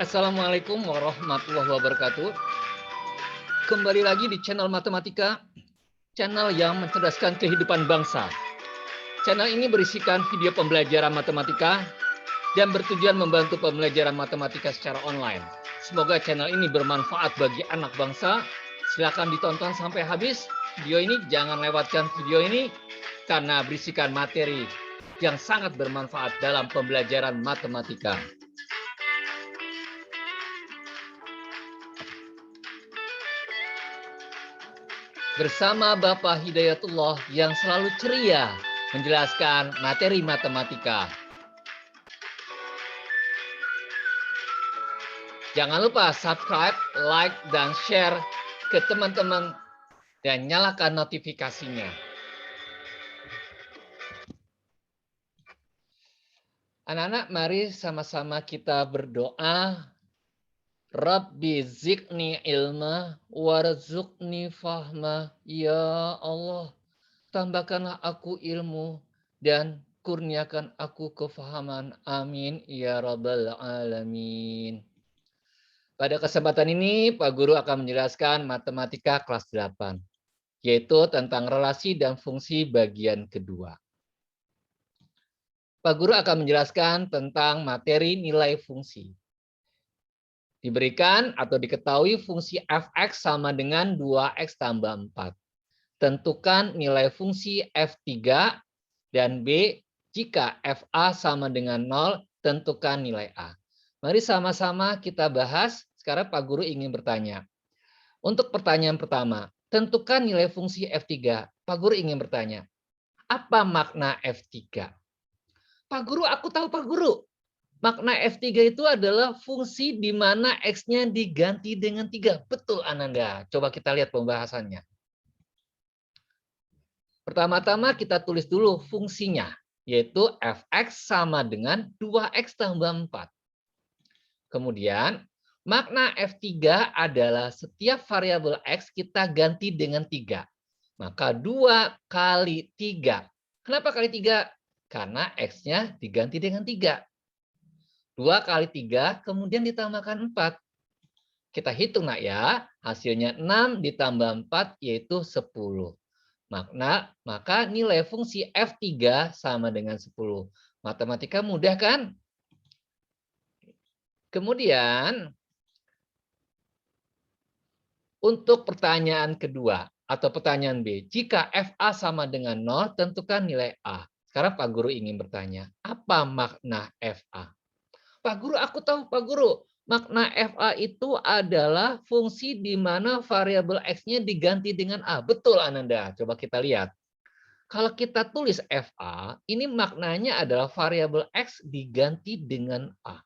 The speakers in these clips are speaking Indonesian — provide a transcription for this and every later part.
Assalamualaikum warahmatullahi wabarakatuh. Kembali lagi di channel Matematika, channel yang mencerdaskan kehidupan bangsa. Channel ini berisikan video pembelajaran matematika dan bertujuan membantu pembelajaran matematika secara online. Semoga channel ini bermanfaat bagi anak bangsa. Silakan ditonton sampai habis video ini. Jangan lewatkan video ini karena berisikan materi yang sangat bermanfaat dalam pembelajaran matematika. Bersama Bapak Hidayatullah yang selalu ceria menjelaskan materi matematika. Jangan lupa subscribe, like, dan share ke teman-teman dan nyalakan notifikasinya. Anak-anak, mari sama-sama kita berdoa. Rabbi zidni ilma warzuqni fahma. Ya Allah, tambahkanlah aku ilmu dan kurniakan aku kefahaman. Amin ya rabbal alamin. Pada kesempatan ini, Pak Guru akan menjelaskan matematika kelas 8, yaitu tentang relasi dan fungsi bagian kedua. Pak Guru akan menjelaskan tentang materi nilai fungsi. Diberikan atau diketahui fungsi f(x) sama dengan 2x tambah 4. Tentukan nilai fungsi f3 dan B. Jika fa sama dengan 0, tentukan nilai a. Mari sama-sama kita bahas. Sekarang Pak Guru ingin bertanya. Untuk pertanyaan pertama, tentukan nilai fungsi f3. Pak Guru ingin bertanya, apa makna f3? Pak Guru, aku tahu Pak Guru. Makna F3 itu adalah fungsi di mana X-nya diganti dengan 3. Betul, Ananda. Coba kita lihat pembahasannya. Pertama-tama kita tulis dulu fungsinya, yaitu Fx sama dengan 2x tambah 4. Kemudian, makna F3 adalah setiap variabel X kita ganti dengan 3. Maka 2 kali 3. Kenapa kali 3? Karena X-nya diganti dengan 3. 2 kali 3, kemudian ditambahkan 4. Kita hitung, nak ya. Hasilnya 6 ditambah 4, yaitu 10. Maka nilai fungsi F3 sama dengan 10. Matematika mudah kan? Kemudian, untuk pertanyaan kedua, atau pertanyaan B. Jika FA sama dengan 0, tentukan nilai A. Sekarang Pak Guru ingin bertanya, apa makna FA? Pak Guru, aku tahu Pak Guru. Makna FA itu adalah fungsi di mana variabel X-nya diganti dengan A. Betul, Ananda. Coba kita lihat. Kalau kita tulis FA, ini maknanya adalah variabel X diganti dengan A.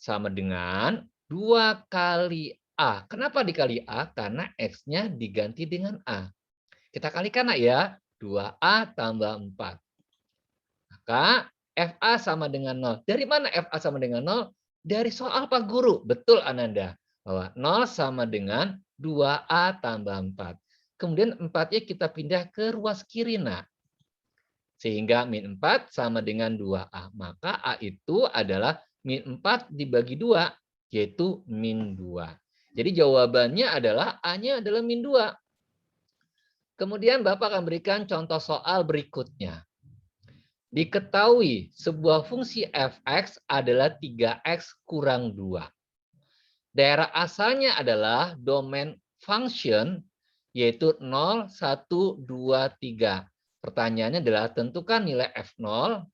Sama dengan 2 kali A. Kenapa dikali A? Karena X-nya diganti dengan A. Kita kalikan, nak ya. 2A tambah 4. Maka FA sama dengan 0. Dari mana FA sama dengan 0? Dari soal Pak Guru. Betul, Ananda. Bahwa 0 sama dengan 2A tambah 4. Kemudian 4-nya kita pindah ke ruas kiri, nak. Sehingga min 4 sama dengan 2A. Maka A itu adalah min 4 dibagi 2, yaitu min 2. Jadi jawabannya adalah A-nya adalah min 2. Kemudian Bapak akan berikan contoh soal berikutnya. Diketahui sebuah fungsi f(x) adalah 3x kurang 2. Daerah asalnya adalah domain function, yaitu 0, 1, 2, 3. Pertanyaannya adalah tentukan nilai f0,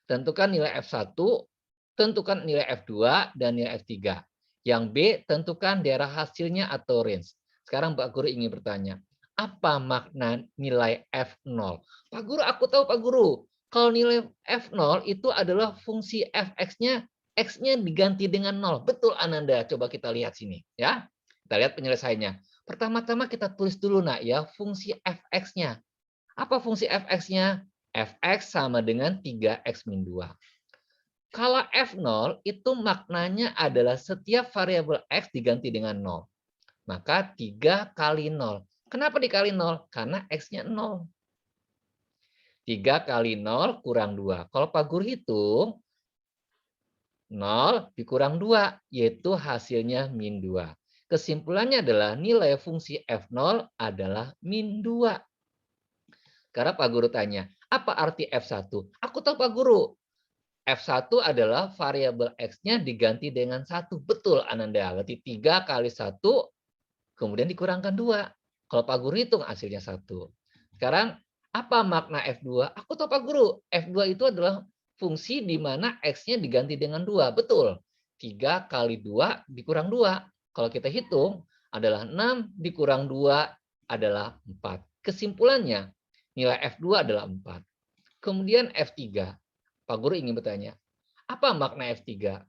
tentukan nilai f1, tentukan nilai f2, dan nilai f3. Yang B, tentukan daerah hasilnya atau range. Sekarang Pak Guru ingin bertanya, apa makna nilai f0? Pak Guru, aku tahu Pak Guru. Kalau nilai f0 itu adalah fungsi fx-nya, x-nya diganti dengan 0. Betul, Ananda. Coba kita lihat sini, ya. Kita lihat penyelesaiannya. Pertama-tama kita tulis dulu, nak ya, fungsi fx-nya. Apa fungsi fx-nya? Fx sama dengan 3x min 2. Kalau f0 itu maknanya adalah setiap variabel x diganti dengan 0. Maka 3 kali 0. Kenapa dikali 0? Karena x-nya 0. 3 kali 0 kurang 2. Kalau Pak Guru hitung, 0 dikurang 2, yaitu hasilnya min 2. Kesimpulannya adalah nilai fungsi F0 adalah min 2. Karena Pak Guru tanya, apa arti F1? Aku tahu Pak Guru, F1 adalah variabel X-nya diganti dengan 1. Betul Ananda, berarti 3 kali 1, kemudian dikurangkan 2. Kalau Pak Guru hitung hasilnya 1. Sekarang, apa makna F2? Aku tahu Pak Guru, F2 itu adalah fungsi di mana X-nya diganti dengan 2. Betul, 3 kali 2 dikurang 2. Kalau kita hitung, adalah 6 dikurang 2 adalah 4. Kesimpulannya, nilai F2 adalah 4. Kemudian F3. Pak Guru ingin bertanya, apa makna F3?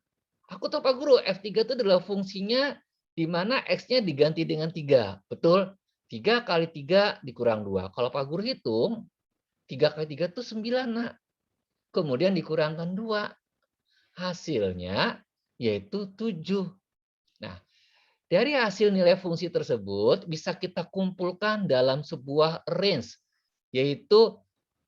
Aku tahu Pak Guru, F3 itu adalah fungsinya di mana X-nya diganti dengan 3. Betul? 3 kali 3 dikurang 2. Kalau Pak Guru hitung, 3 kali 3 itu 9, Nak. Kemudian dikurangkan 2. Hasilnya yaitu 7. Nah, dari hasil nilai fungsi tersebut bisa kita kumpulkan dalam sebuah range, yaitu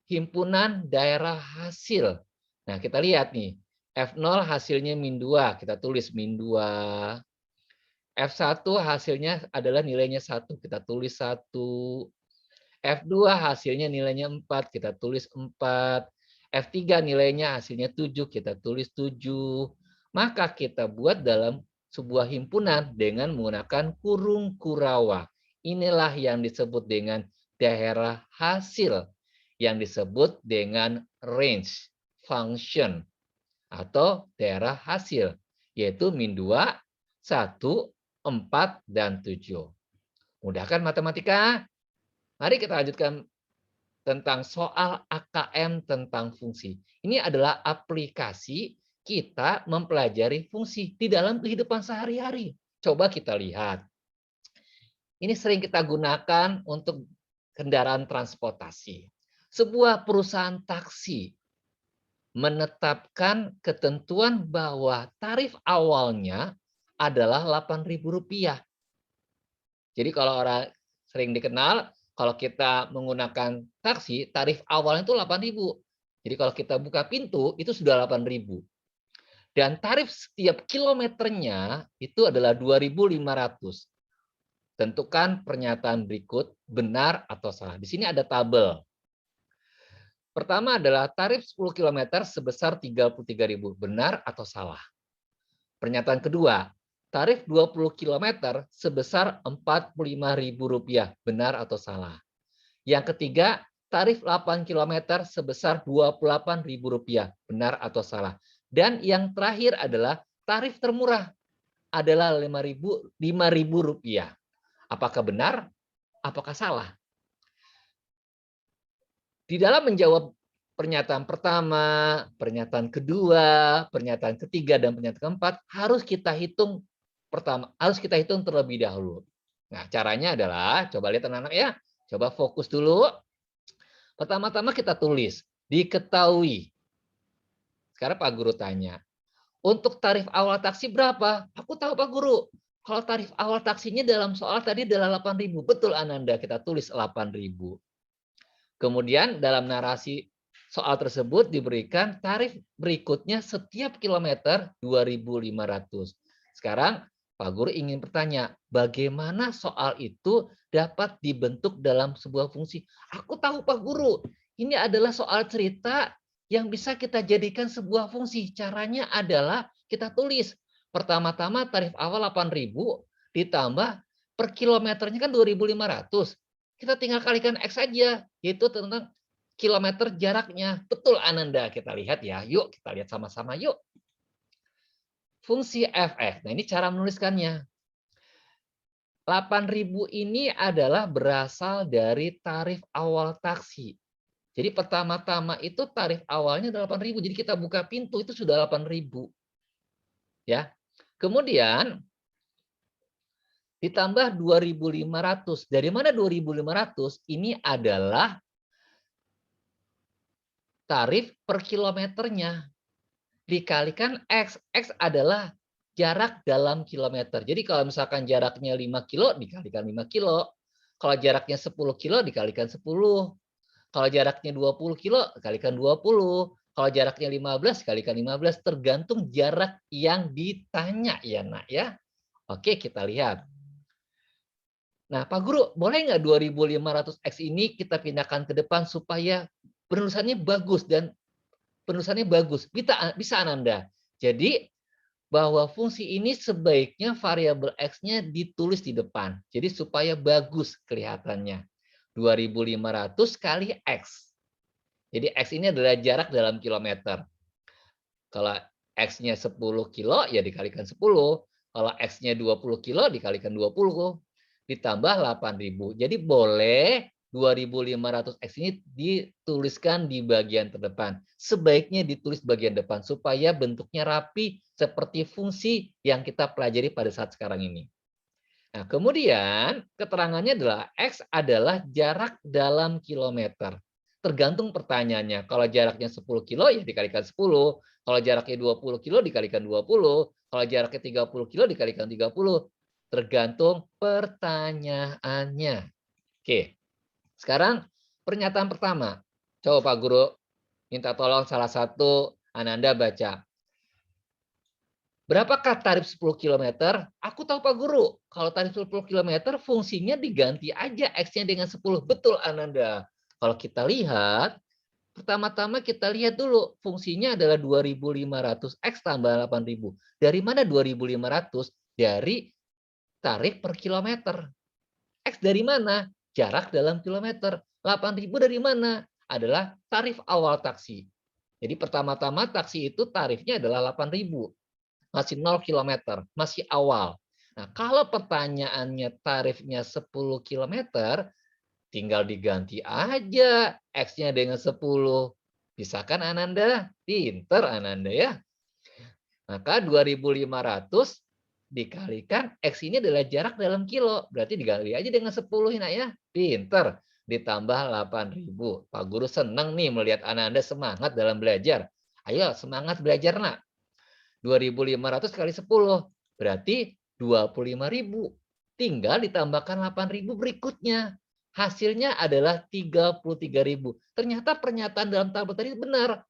himpunan daerah hasil. Nah, kita lihat nih, F0 hasilnya min 2, kita tulis min 2. F1 hasilnya adalah nilainya 1, kita tulis 1. F2 hasilnya nilainya 4, kita tulis 4. F3 nilainya hasilnya 7, kita tulis 7. Maka kita buat dalam sebuah himpunan dengan menggunakan kurung kurawa. Inilah yang disebut dengan daerah hasil, yang disebut dengan range function atau daerah hasil, yaitu min 2, 1, 4, dan 7. Mudah kan matematika? Mari kita lanjutkan tentang soal AKM tentang fungsi. Ini adalah aplikasi kita mempelajari fungsi di dalam kehidupan sehari-hari. Coba kita lihat. Ini sering kita gunakan untuk kendaraan transportasi. Sebuah perusahaan taksi menetapkan ketentuan bahwa tarif awalnya adalah Rp8.000. Jadi kalau orang sering dikenal, kalau kita menggunakan taksi, tarif awalnya itu 8.000. Jadi kalau kita buka pintu, itu sudah 8.000. Dan tarif setiap kilometernya itu adalah 2.500. Tentukan pernyataan berikut benar atau salah. Di sini ada tabel. Pertama adalah tarif 10 km sebesar 33.000. Benar atau salah? Pernyataan kedua, tarif 20 km sebesar Rp45.000. Benar atau salah? Yang ketiga, tarif 8 km sebesar Rp28.000. Benar atau salah? Dan yang terakhir adalah tarif termurah adalah Rp5.000. Apakah benar? Apakah salah? Di dalam menjawab pernyataan pertama, pernyataan kedua, pernyataan ketiga, dan pernyataan keempat harus kita hitung terlebih dahulu. Nah, caranya adalah coba lihat anak-anak ya. Coba fokus dulu. Pertama-tama kita tulis diketahui. Sekarang Pak Guru tanya, untuk tarif awal taksi berapa? Aku tahu Pak Guru. Kalau tarif awal taksinya dalam soal tadi adalah 8.000. Betul Ananda, kita tulis 8.000. Kemudian dalam narasi soal tersebut diberikan tarif berikutnya setiap kilometer 2.500. Sekarang Pak Guru ingin bertanya, bagaimana soal itu dapat dibentuk dalam sebuah fungsi? Aku tahu Pak Guru, ini adalah soal cerita yang bisa kita jadikan sebuah fungsi. Caranya adalah kita tulis. Pertama-tama tarif awal 8.000 ditambah per kilometernya kan 2.500. Kita tinggal kalikan X saja, yaitu tentang kilometer jaraknya. Betul Ananda, kita lihat ya. Yuk kita lihat sama-sama yuk. Fungsi fx. Nah, ini cara menuliskannya. 8.000 ini adalah berasal dari tarif awal taksi. Jadi pertama-tama itu tarif awalnya 8.000. Jadi kita buka pintu itu sudah 8.000. Ya. Kemudian ditambah 2.500. Dari mana 2.500? Ini adalah tarif per kilometernya. Dikalikan X. X adalah jarak dalam kilometer. Jadi kalau misalkan jaraknya 5 kilo, dikalikan 5 kilo. Kalau jaraknya 10 kilo, dikalikan 10. Kalau jaraknya 20 kilo, dikalikan 20. Kalau jaraknya 15 kalikan 15 tergantung jarak yang ditanya ya nak ya. Oke, kita lihat. Nah, Pak Guru, boleh nggak 2500X ini kita pindahkan ke depan supaya penulisannya bagus dan penulisannya bagus? Bisa Ananda. Jadi, bahwa fungsi ini sebaiknya variabel X-nya ditulis di depan. Jadi, supaya bagus kelihatannya. 2500 kali X. Jadi, X ini adalah jarak dalam kilometer. Kalau X-nya 10 kilo, ya dikalikan 10. Kalau X-nya 20 kilo, dikalikan 20. Ditambah 8.000. Jadi boleh 2.500X ini dituliskan di bagian terdepan. Sebaiknya ditulis bagian depan, supaya bentuknya rapi seperti fungsi yang kita pelajari pada saat sekarang ini. Nah, kemudian keterangannya adalah X adalah jarak dalam kilometer. Tergantung pertanyaannya. Kalau jaraknya 10 kilo, ya dikalikan 10. Kalau jaraknya 20 kilo, dikalikan 20. Kalau jaraknya 30 kilo, dikalikan 30. Tergantung pertanyaannya. Oke, sekarang pernyataan pertama. Coba Pak Guru minta tolong salah satu Ananda baca. Berapakah tarif 10 km? Aku tahu Pak Guru, kalau tarif 10 km fungsinya diganti aja X-nya dengan 10. Betul Ananda. Kalau kita lihat, pertama-tama kita lihat dulu fungsinya adalah 2.500 X tambah 8.000. Dari mana 2.500? Dari tarif per kilometer. X dari mana? Jarak dalam kilometer. 8.000 dari mana? Adalah tarif awal taksi. Jadi pertama-tama taksi itu tarifnya adalah 8.000. Masih 0 km, masih awal. Nah, kalau pertanyaannya tarifnya 10 km, tinggal diganti aja X-nya dengan 10. Bisa kan Ananda? Pinter Ananda ya. Maka 2.500 dikalikan X ini adalah jarak dalam kilo. Berarti diganti aja dengan 10 nak ya. Pinter. Ditambah 8.000. Pak Guru senang nih melihat Ananda semangat dalam belajar. Ayo semangat belajar nak. 2.500 kali 10 berarti 25.000. Tinggal ditambahkan 8.000 berikutnya. Hasilnya adalah 33.000. Ternyata pernyataan dalam tabel tadi benar.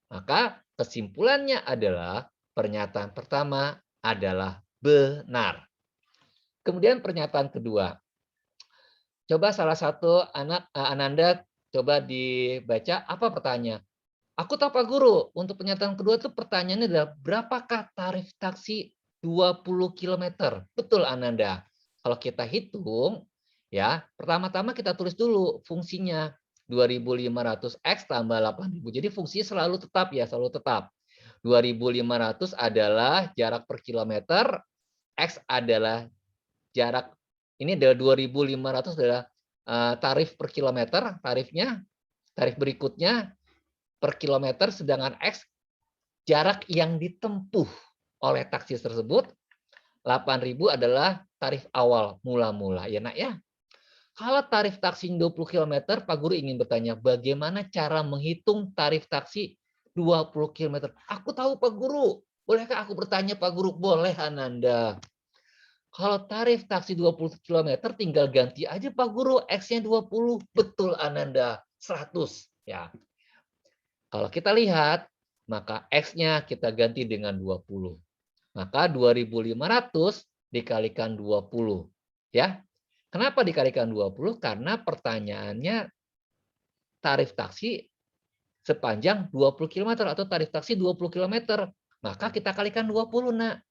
Maka kesimpulannya adalah pernyataan pertama adalah benar. Kemudian pernyataan kedua. Coba salah satu Ananda coba dibaca apa pertanyaan. Aku tahu Pak Guru, untuk pernyataan kedua itu pertanyaannya adalah berapakah tarif taksi 20 km? Betul Ananda. Kalau kita hitung, ya pertama-tama kita tulis dulu fungsinya 2.500X tambah 8.000. Jadi fungsinya selalu tetap ya, selalu tetap. 2.500 adalah jarak per kilometer, X adalah jarak, ini adalah 2.500 adalah tarif per kilometer, tarif berikutnya per kilometer, sedangkan X jarak yang ditempuh oleh taksi tersebut. 8.000 adalah tarif awal mula-mula ya nak ya. Kalau tarif taksi 20 km, Pak Guru ingin bertanya bagaimana cara menghitung tarif taksi 20 km. Aku tahu Pak Guru. Bolehkah aku bertanya Pak Guru? Boleh Ananda. Kalau tarif taksi 20 km tinggal ganti aja Pak Guru, X-nya 20. Betul Ananda, 100 ya. Kalau kita lihat, maka X-nya kita ganti dengan 20. Maka 2.500 dikalikan 20. Ya. Kenapa dikalikan 20? Karena pertanyaannya tarif taksi sepanjang 20 km atau tarif taksi 20 km. Maka kita kalikan 20, nak.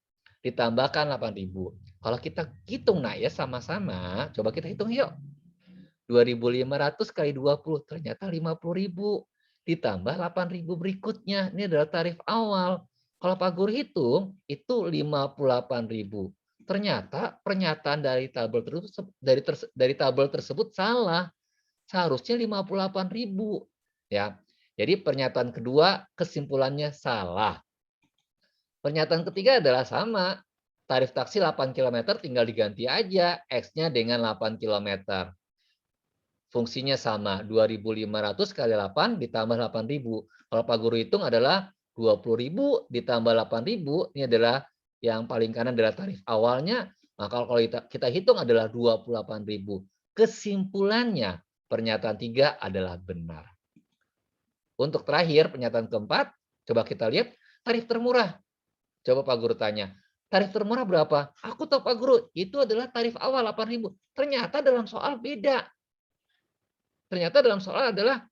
Ditambahkan 8.000. Kalau kita hitung, nak ya sama-sama, coba kita hitung yuk. 2.500 kali 20 ternyata 50.000. Ditambah 8.000 berikutnya. Ini adalah tarif awal. Kalau Pak Guru hitung, itu 58.000. Ternyata pernyataan dari tabel tersebut salah. Seharusnya 58.000. Ya. Jadi pernyataan kedua kesimpulannya salah. Pernyataan ketiga adalah sama. Tarif taksi 8 km tinggal diganti aja X-nya dengan 8 km. Fungsinya sama, 2.500 kali 8 ditambah 8.000. Kalau Pak Guru hitung adalah 20.000 ditambah 8.000, ini adalah yang paling kanan adalah tarif awalnya. Maka kalau kita hitung adalah 28.000. Kesimpulannya, pernyataan 3 adalah benar. Untuk terakhir, pernyataan keempat, coba kita lihat tarif termurah. Coba Pak Guru tanya, tarif termurah berapa? Aku tahu Pak Guru, itu adalah tarif awal 8.000. Ternyata dalam soal beda. Ternyata dalam soal adalah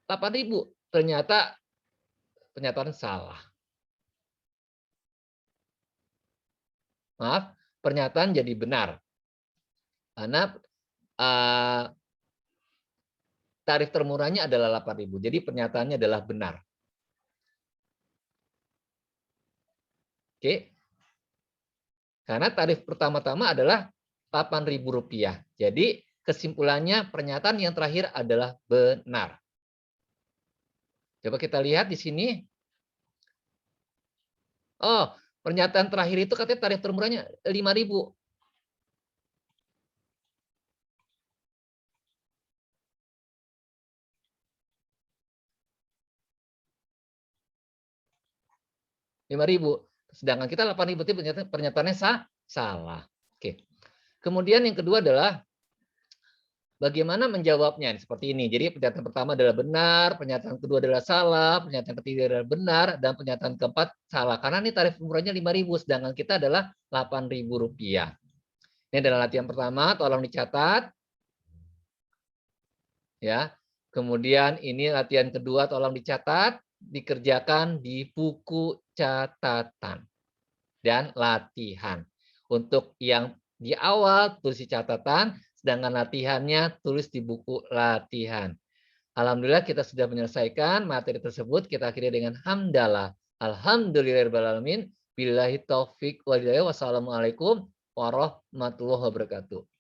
8.000. Ternyata pernyataan salah. Maaf, pernyataan jadi benar. Karena tarif termurahnya adalah 8.000. Jadi pernyataannya adalah benar. Oke. Karena tarif pertama-tama adalah Rp8.000. Jadi kesimpulannya pernyataan yang terakhir adalah benar. Coba kita lihat di sini. Oh, pernyataan terakhir itu katanya tarif termurahnya 5.000. Sedangkan kita 8.000 itu pernyataannya salah. Oke. Kemudian yang kedua adalah bagaimana menjawabnya seperti ini. Jadi pernyataan pertama adalah benar, pernyataan kedua adalah salah, pernyataan ketiga adalah benar, dan pernyataan keempat salah. Karena ini tarif murahnya 5.000, sedangkan kita adalah Rp8.000. Ini adalah latihan pertama, tolong dicatat. Ya. Kemudian ini latihan kedua, tolong dicatat, dikerjakan di buku catatan dan latihan. Untuk yang di awal tulis di catatan, sedangkan latihannya tulis di buku latihan. Alhamdulillah kita sudah menyelesaikan materi tersebut. Kita akhiri dengan hamdalah. Alhamdulillahirrahmanirrahim. Billahi taufik wal hidayah. Wassalamualaikum warahmatullahi wabarakatuh.